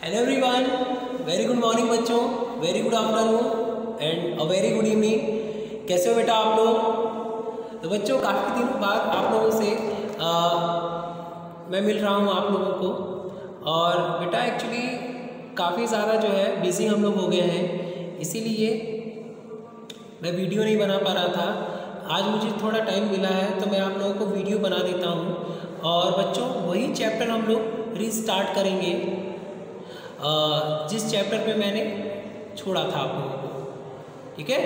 Hello everyone, very good morning बच्चों, very good afternoon and a very good evening. कैसे हो बेटा आप लोग? तो बच्चों काफ़ी दिनों बाद आप लोगों से मैं मिल रहा हूँ आप लोगों को। और बेटा एक्चुअली काफ़ी ज़्यादा जो है बिज़ी हम लोग हो गए हैं, इसीलिए मैं वीडियो नहीं बना पा रहा था। आज मुझे थोड़ा टाइम मिला है तो मैं आप लोगों को वीडियो बना देता हूँ। और बच्चों वही चैप्टर हम लोग रीस्टार्ट करेंगे जिस चैप्टर पे मैंने छोड़ा था आप लोगों को। ठीक है,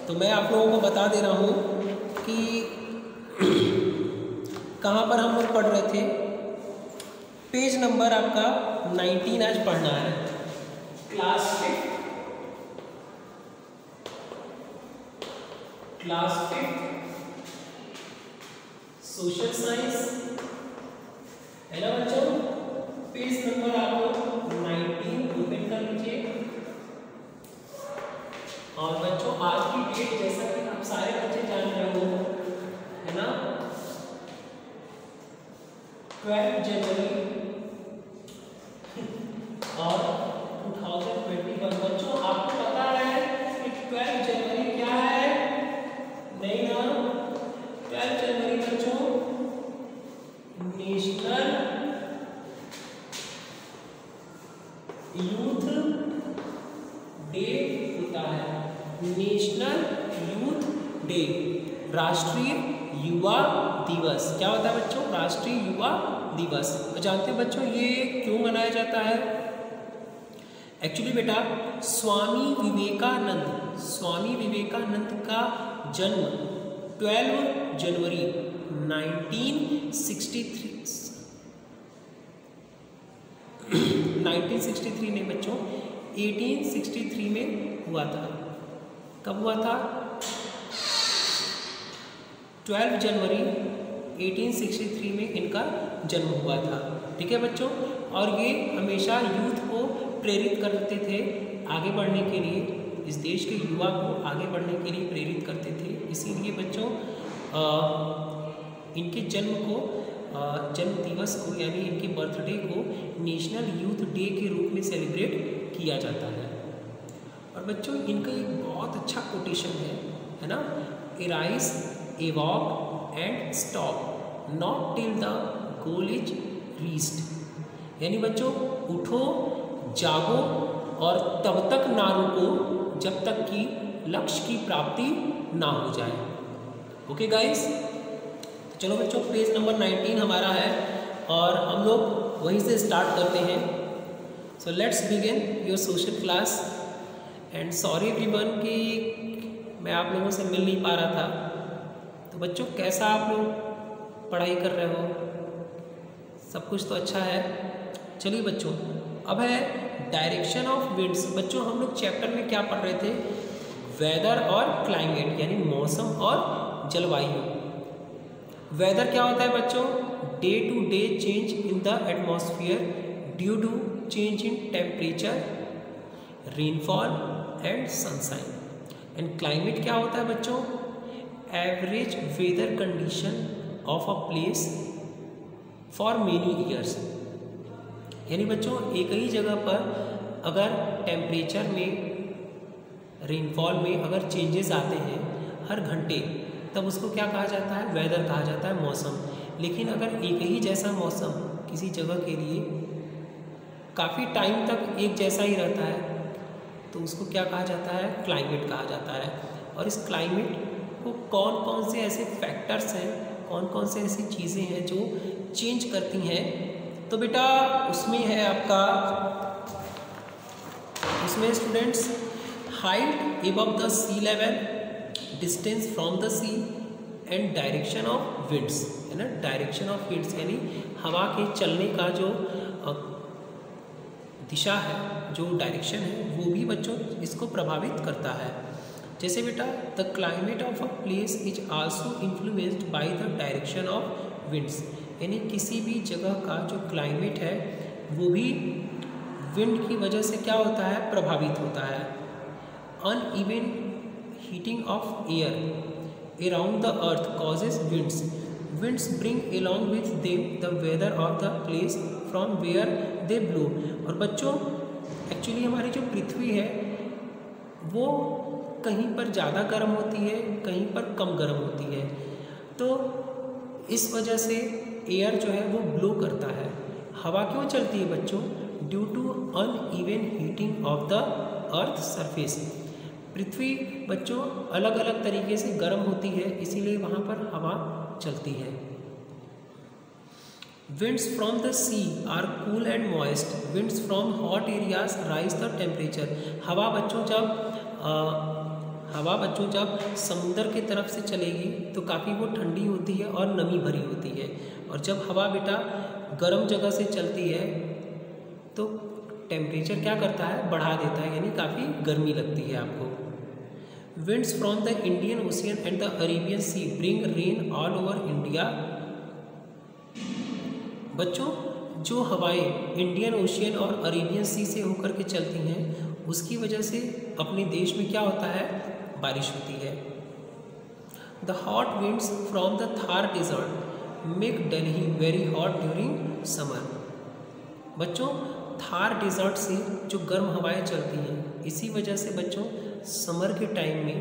तो मैं आप लोगों को बता दे रहा हूँ कि कहाँ पर हम लोग पढ़ रहे थे। पेज नंबर आपका 19 आज पढ़ना है। क्लास 5 सोशल साइंस है ना बच्चों। पेज नंबर आप लोग 19 ओपन कर लीजिए। और बच्चों आज की डेट जैसा कि आप सारे बच्चे जान रहे हो है ना, 12 जनवरी और 2021। बच्चों आपको पता है कि 12 जनवरी क्या है? नहीं ना, 12 जनवरी बच्चों नेशनल यूथ डे होता है। नेशनल यूथ डे, राष्ट्रीय युवा दिवस। क्या होता है बच्चों? राष्ट्रीय युवा दिवस। तो जानते हो बच्चों ये क्यों मनाया जाता है? एक्चुअली बेटा स्वामी विवेकानंद का जन्म 12 जनवरी 1963 में बच्चों 1863 में हुआ था। कब हुआ था? 12 जनवरी 1863 में इनका जन्म हुआ था। ठीक है बच्चों, और ये हमेशा यूथ को प्रेरित करते थे आगे बढ़ने के लिए, इस देश के युवा को आगे बढ़ने के लिए प्रेरित करते थे। इसीलिए बच्चों इनके जन्म दिवस को यानी इनके बर्थडे को नेशनल यूथ डे के रूप में सेलिब्रेट किया जाता है। और बच्चों इनका एक बहुत अच्छा कोटेशन है ना, arise awake and stop not till the goal is reached. यानी बच्चों उठो जागो और तब तक ना रुको जब तक कि लक्ष्य की प्राप्ति ना हो जाए। ओके गाइस, चलो बच्चों पेज नंबर 19 हमारा है और हम लोग वहीं से स्टार्ट करते हैं। So let's begin your social class. And sorry everyone कि मैं आप लोगों से मिल नहीं पा रहा था। तो बच्चों कैसा आप लोग पढ़ाई कर रहे हो? सब कुछ तो अच्छा है। चलिए बच्चों अब है डायरेक्शन ऑफ विंड्स। बच्चों हम लोग चैप्टर में क्या पढ़ रहे थे? वेदर और क्लाइमेट यानी मौसम और जलवायु। वेदर क्या होता है बच्चों? Day to day change in the atmosphere due to change in temperature, rainfall and sunshine. And climate क्या होता है बच्चों? Average weather condition of a place for many years. यानी बच्चों एक ही जगह पर अगर टेम्परेचर में, रेनफॉल में अगर चेंजेस आते हैं हर घंटे, तब उसको क्या कहा जाता है? वेदर कहा जाता है, मौसम। लेकिन अगर एक ही जैसा मौसम किसी जगह के लिए काफ़ी टाइम तक एक जैसा ही रहता है तो उसको क्या कहा जाता है? क्लाइमेट कहा जाता है। और इस क्लाइमेट को कौन कौन से ऐसे फैक्टर्स हैं, कौन कौन से ऐसी चीज़ें हैं जो चेंज करती हैं? तो बेटा उसमें है आपका, उसमें students height above the sea level, distance from the sea and direction of winds, है ना। डायरेक्शन ऑफ विंड्स यानी हवा के चलने का जो दिशा है, जो डायरेक्शन है, वो भी बच्चों इसको प्रभावित करता है। जैसे बेटा the climate of a place is also influenced by the direction of winds. यानी किसी भी जगह का जो क्लाइमेट है वो भी विंड की वजह से क्या होता है? प्रभावित होता है। Uneven heating of air around the earth causes winds winds bring along with them the weather of the place from where they blow। और बच्चों एक्चुअली हमारी जो पृथ्वी है वो कहीं पर ज़्यादा गर्म होती है, कहीं पर कम गर्म होती है, तो इस वजह से एयर जो है वो ब्लो करता है। हवा क्यों चलती है बच्चों? Due to uneven heating of the earth surface. पृथ्वी बच्चों अलग अलग तरीके से गर्म होती है, इसीलिए वहाँ पर हवा चलती है। Winds from the sea are cool and moist. Winds from hot areas rise the temperature। हवा बच्चों जब समुद्र की तरफ से चलेगी तो काफ़ी वो ठंडी होती है और नमी भरी होती है, और जब हवा बेटा गर्म जगह से चलती है तो टेम्परेचर क्या करता है, बढ़ा देता है, यानी काफ़ी गर्मी लगती है आपको। Winds from the Indian Ocean and the Arabian Sea bring rain all over India। बच्चों जो हवाएं इंडियन ओशियन और अरेबियन सी से होकर के चलती हैं उसकी वजह से अपने देश में क्या होता है, बारिश होती है। The hot winds from the Thar desert make Delhi very hot during summer. बच्चों थार डेजर्ट से जो गर्म हवाएं चलती हैं, इसी वजह से बच्चों समर के टाइम में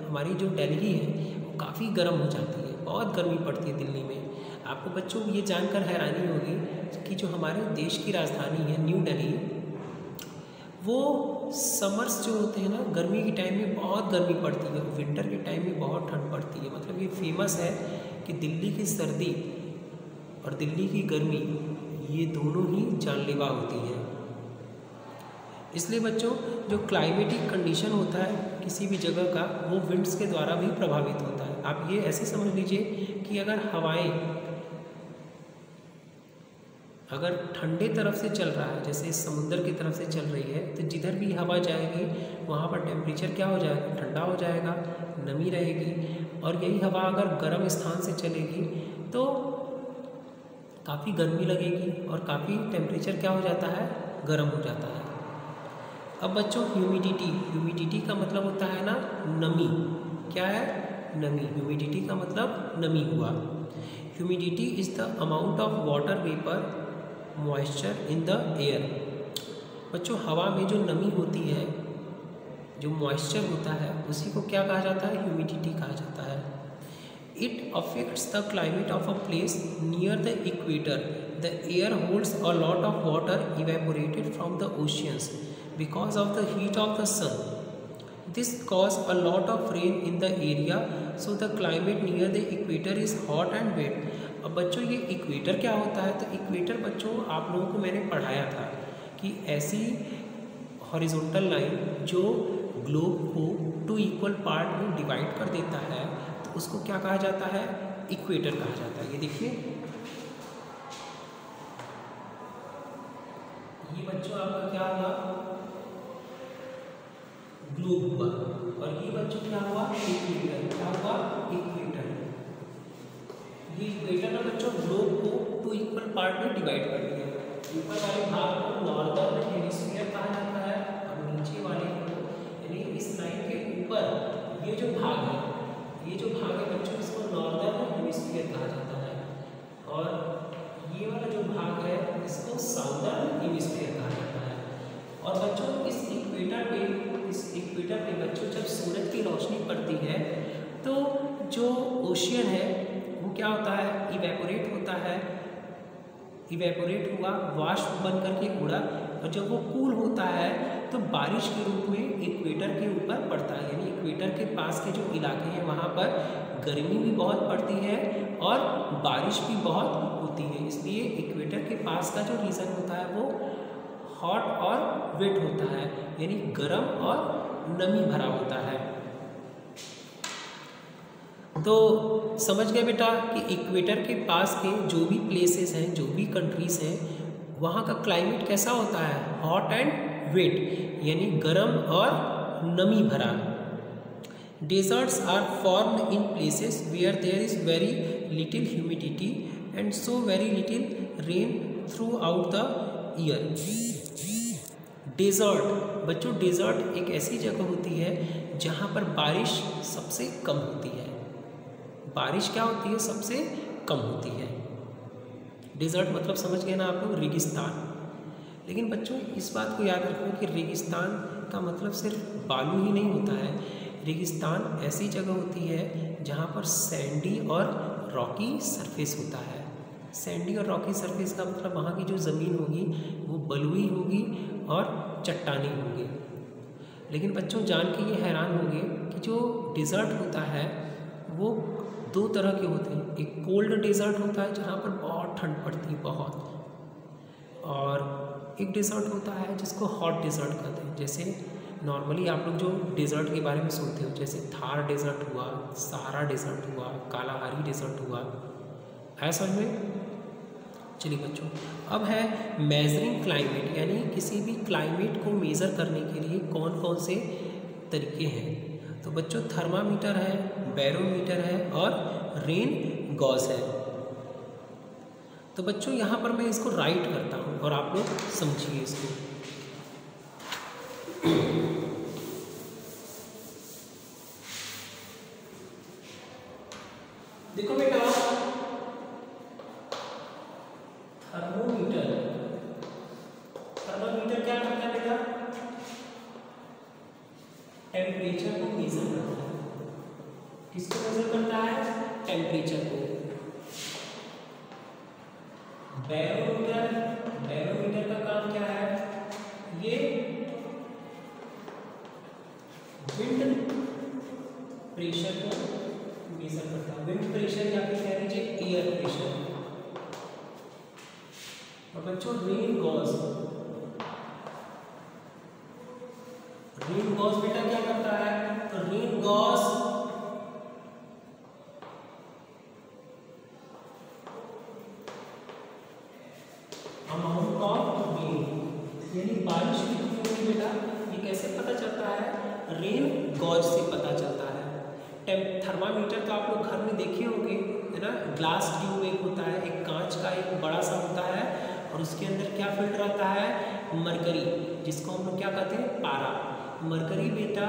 हमारी जो दिल्ली है वो काफ़ी गर्म हो जाती है, बहुत गर्मी पड़ती है दिल्ली में। आपको बच्चों ये जानकर हैरानी होगी कि जो हमारे देश की राजधानी है न्यू दिल्ली, वो समर्स जो होते हैं ना, गर्मी के टाइम में बहुत गर्मी पड़ती है, विंटर के टाइम में बहुत ठंड पड़ती है। मतलब ये फेमस है कि दिल्ली की सर्दी और दिल्ली की गर्मी ये दोनों ही जानलेवा होती है। इसलिए बच्चों जो क्लाइमेटिक कंडीशन होता है किसी भी जगह का, वो विंड्स के द्वारा भी प्रभावित होता है। आप ये ऐसे समझ लीजिए कि अगर ठंडे तरफ से चल रहा है, जैसे समुद्र की तरफ से चल रही है, तो जिधर भी हवा जाएगी वहाँ पर टेम्परेचर क्या हो जाएगा, ठंडा हो जाएगा, नमी रहेगी। और यही हवा अगर गर्म स्थान से चलेगी तो काफ़ी गर्मी लगेगी और काफ़ी टेम्परेचर क्या हो जाता है, गर्म हो जाता है। अब बच्चों ह्यूमिडिटी का मतलब होता है ना नमी। क्या है, नमी। ह्यूमिडिटी का मतलब नमी हुआ। Humidity is the amount of water vapour moisture in the air. बच्चों हवा में जो नमी होती है, जो मॉइस्चर होता है, उसी को क्या कहा जाता है, ह्यूमिडिटी कहा जाता है। It affects the climate of a place near the equator. The air holds a lot of water evaporated from the oceans because of the heat of the sun. This cause a lot of rain in the area, so the climate near the equator is hot and wet। अब बच्चों ये equator क्या होता है, तो equator बच्चों आप लोगों को मैंने पढ़ाया था कि ऐसी हॉरिजॉन्टल लाइन जो ग्लोब को 2 इक्वल पार्ट में डिवाइड कर देता है, तो उसको क्या कहा जाता है, इक्वेटर कहा जाता है। ये देखिए, ये बच्चों आपका क्या हुआ, ग्लोब हुआ, और ये बच्चों क्या हुआ, इक्वेटर। क्या हुआ, इक्वेटर। ये इक्वेटर ने बच्चों ग्लोब को 2 इक्वल पार्ट में डिवाइड कर दिया। ऊपर वाले भाग को नॉर्दर्न हेमिस्फीयर कहा जाता है, और नीचे वाले को, यानी इस लाइन के ऊपर ये जो भाग है, बच्चों इसको नॉर्दर्न हेमिस्फीयर कहा जाता है, और ये वाला जो भाग है इसको साउदर्न हेमिस्फीयर कहा जाता है। और बच्चों इस इक्वेटर पे बच्चों जब सूरज की रोशनी पड़ती है तो जो ओशियन है वो क्या होता है, इवेपोरेट होता है। इवेपोरेट हुआ, वाष्प बन करके उड़ा, और जब वो कूल होता है तो बारिश के रूप में इक्वेटर के ऊपर पड़ता है। यानी इक्वेटर के पास के जो इलाके हैं वहाँ पर गर्मी भी बहुत पड़ती है और बारिश भी बहुत होती है। इसलिए इक्वेटर के पास का जो रीजन होता है वो हॉट और वेट होता है, यानी गर्म और नमी भरा होता है। तो समझ गए बेटा कि इक्वेटर के पास के जो भी प्लेसेस हैं, जो भी कंट्रीज़ हैं, वहाँ का क्लाइमेट कैसा होता है, हॉट एंड वेट, यानी गर्म और नमी भरा। Deserts are formed in places where there is very little humidity and so very little rain throughout the year. Desert बच्चों, डेजर्ट एक ऐसी जगह होती है जहाँ पर बारिश सबसे कम होती है। बारिश क्या होती है, सबसे कम होती है। डिज़र्ट मतलब समझ गए ना आप लोग, रेगिस्तान। लेकिन बच्चों इस बात को याद रखो कि रेगिस्तान का मतलब सिर्फ बालू ही नहीं होता है। रेगिस्तान ऐसी जगह होती है जहाँ पर सैंडी और रॉकी सरफेस होता है। सैंडी और रॉकी सरफेस का मतलब वहाँ की जो ज़मीन होगी वो बलुई होगी और चट्टानी होगी। लेकिन बच्चों जान के ये हैरान होंगे कि जो डिज़र्ट होता है वो दो तरह के होते हैं। एक कोल्ड डिज़र्ट होता है जहाँ पर बहुत ठंड पड़ती है बहुत, और एक डिज़र्ट होता है जिसको हॉट डिज़र्ट कहते हैं। जैसे नॉर्मली आप लोग जो डिज़र्ट के बारे में सुनते हो, जैसे थार डिज़र्ट हुआ, सहारा डिज़र्ट हुआ, कालाहारी डिज़र्ट हुआ, है समझ में। चलिए बच्चों, अब है मेजरिंग क्लाइमेट, यानी किसी भी क्लाइमेट को मेज़र करने के लिए कौन कौन से तरीके हैं। तो बच्चों थर्मामीटर है, बैरोमीटर है और रेन गॉज है। तो बच्चों यहाँ पर मैं इसको राइट करता हूँ और आप लोग समझिए इसको। देखो बेटा, थर्मोमीटर, थर्मामीटर क्या करता है बेटा, टेम्परेचर को मेजर करता है। किसको मेजर करता है, टेम्परेचर को। बैरोमीटर, बैरोमीटर का काम क्या है, ये विंड प्रेशर को मेजर करता है। विंड प्रेशर या फिर कह लीजिए एयर प्रेशर। और बच्चों रेन गॉज, रेन गॉज बेटा क्या करता है, तो rain gauge amount of rain, यानी बारिश कितनी होगी बेटा, ये कैसे पता चलता है, रेन गॉज से पता चलता है। थर्मामीटर तो आप लोग घर में देखे होंगे, है ना, ग्लास ट्यूब एक होता है, एक कांच का एक बड़ा सा होता है, और उसके अंदर क्या फिल्टर रहता है, मरकरी, जिसको हम लोग क्या कहते हैं, पारा। मरकरी बेटा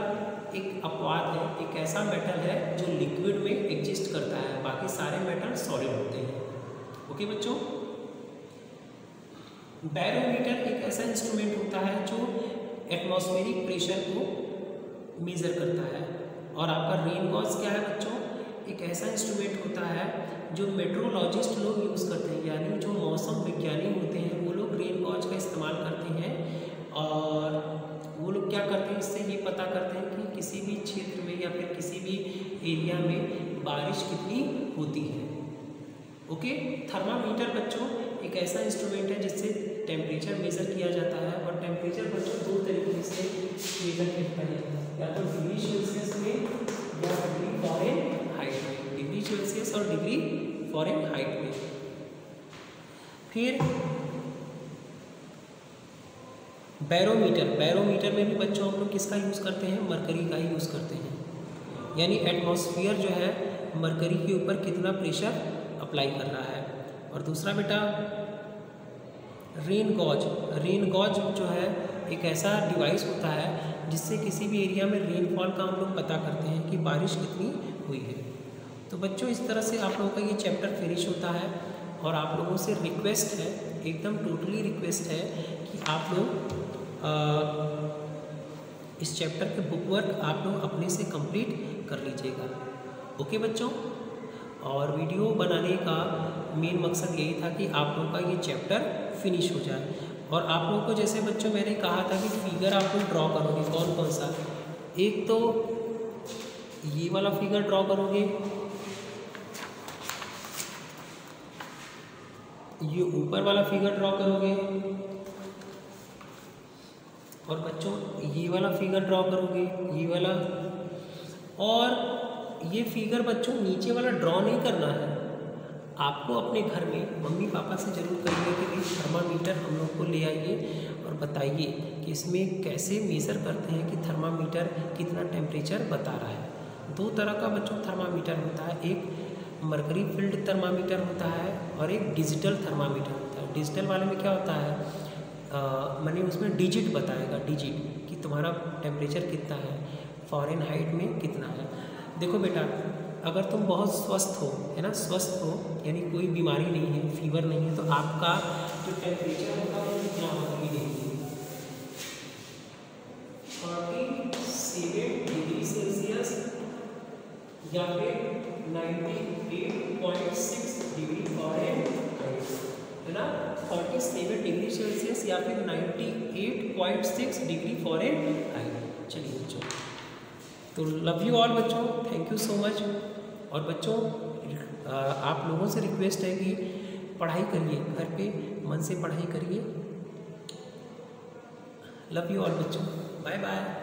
एक अपवाद है, एक ऐसा मेटल है जो लिक्विड में एग्जिस्ट करता है, बाकी सारे मेटल सॉलिड होते हैं। ओके बच्चों, बैरोमीटर एक ऐसा इंस्ट्रूमेंट होता है जो एटमॉस्फेरिक प्रेशर को मेज़र करता है। और आपका रेन गॉज क्या है बच्चों, एक ऐसा इंस्ट्रूमेंट होता है जो मेट्रोलॉजिस्ट लोग यूज़ करते हैं, यानी जो मौसम विज्ञानी होते हैं वो लोग रेन गॉज का इस्तेमाल करते हैं। और वो लोग क्या करते हैं, इससे ये पता करते हैं कि किसी भी क्षेत्र में या फिर किसी भी एरिया में बारिश कितनी होती है। ओके, थर्मामीटर बच्चों एक ऐसा इंस्ट्रूमेंट है जिससे टेम्परेचर मेज़र किया जाता है। और टेम्परेचर बच्चों दो तरीके से मेज़र किया जाता है, या तो डिग्री सेल्सियस में या डिग्री फ़ारेनहाइट में, डिग्री सेल्सियस और डिग्री फ़ारेनहाइट में। फिर बैरोमीटर, बैरोमीटर में भी बच्चों हम लोग किसका यूज़ करते हैं, मरकरी का ही यूज़ करते हैं। यानी एटमॉस्फेयर जो है मरकरी के ऊपर कितना प्रेशर अप्लाई कर रहा है। और दूसरा बेटा रेन गॉज, रेन गॉज जो है एक ऐसा डिवाइस होता है जिससे किसी भी एरिया में रेनफॉल का हम लोग पता करते हैं कि बारिश कितनी हुई है। तो बच्चों इस तरह से आप लोगों का ये चैप्टर फिनिश होता है। और आप लोगों से रिक्वेस्ट है, एकदम टोटली रिक्वेस्ट है कि आप लोग इस चैप्टर के बुक वर्क आप लोग अपने से कंप्लीट कर लीजिएगा। ओके बच्चों, और वीडियो बनाने का मेन मकसद यही था कि आप लोगों का ये चैप्टर फिनिश हो जाए। और आप लोगों को जैसे बच्चों मैंने कहा था कि फिगर आप लोग ड्रॉ करोगे, कौन कौन सा, एक तो ये वाला फिगर ड्रॉ करोगे, ये ऊपर वाला फिगर ड्रॉ करोगे, और बच्चों ये वाला फिगर ड्रॉ करोगे, ये वाला। और ये फिगर बच्चों नीचे वाला ड्रॉ नहीं करना है, आपको अपने घर में मम्मी पापा से ज़रूर कहिए कि भाई थर्मामीटर हम लोग को ले आइए और बताइए कि इसमें कैसे मेज़र करते हैं कि थर्मामीटर कितना टेम्परेचर बता रहा है। दो तरह का बच्चों थर्मामीटर होता है, एक मरकरी फील्ड थर्मामीटर होता है और एक डिजिटल थर्मामीटर होता है। डिजिटल वाले में क्या होता है, मैंने उसमें डिजिट बताएगा, डिजिट कि तुम्हारा टेम्परेचर कितना है, फ़ारेनहाइट में कितना है। देखो बेटा अगर तुम बहुत स्वस्थ हो, है ना, स्वस्थ हो यानी कोई बीमारी नहीं है, फीवर नहीं है, तो आपका जो टेम्परेचर होगा वो कितना होगा ये देखिए 47 डिग्री सेल्सियस या फिर 98.6 डिग्री फ़ारेनहाइट, है ना, 47 डिग्री सेल्सियस या फिर 98.6 डिग्री फ़ारेनहाइट। चलिए बच्चों, तो लव यू ऑल बच्चों, थैंक यू सो मच। और बच्चों आप लोगों से रिक्वेस्ट है कि पढ़ाई करिए, घर पे मन से पढ़ाई करिए। लव यू ऑल बच्चों, बाय बाय।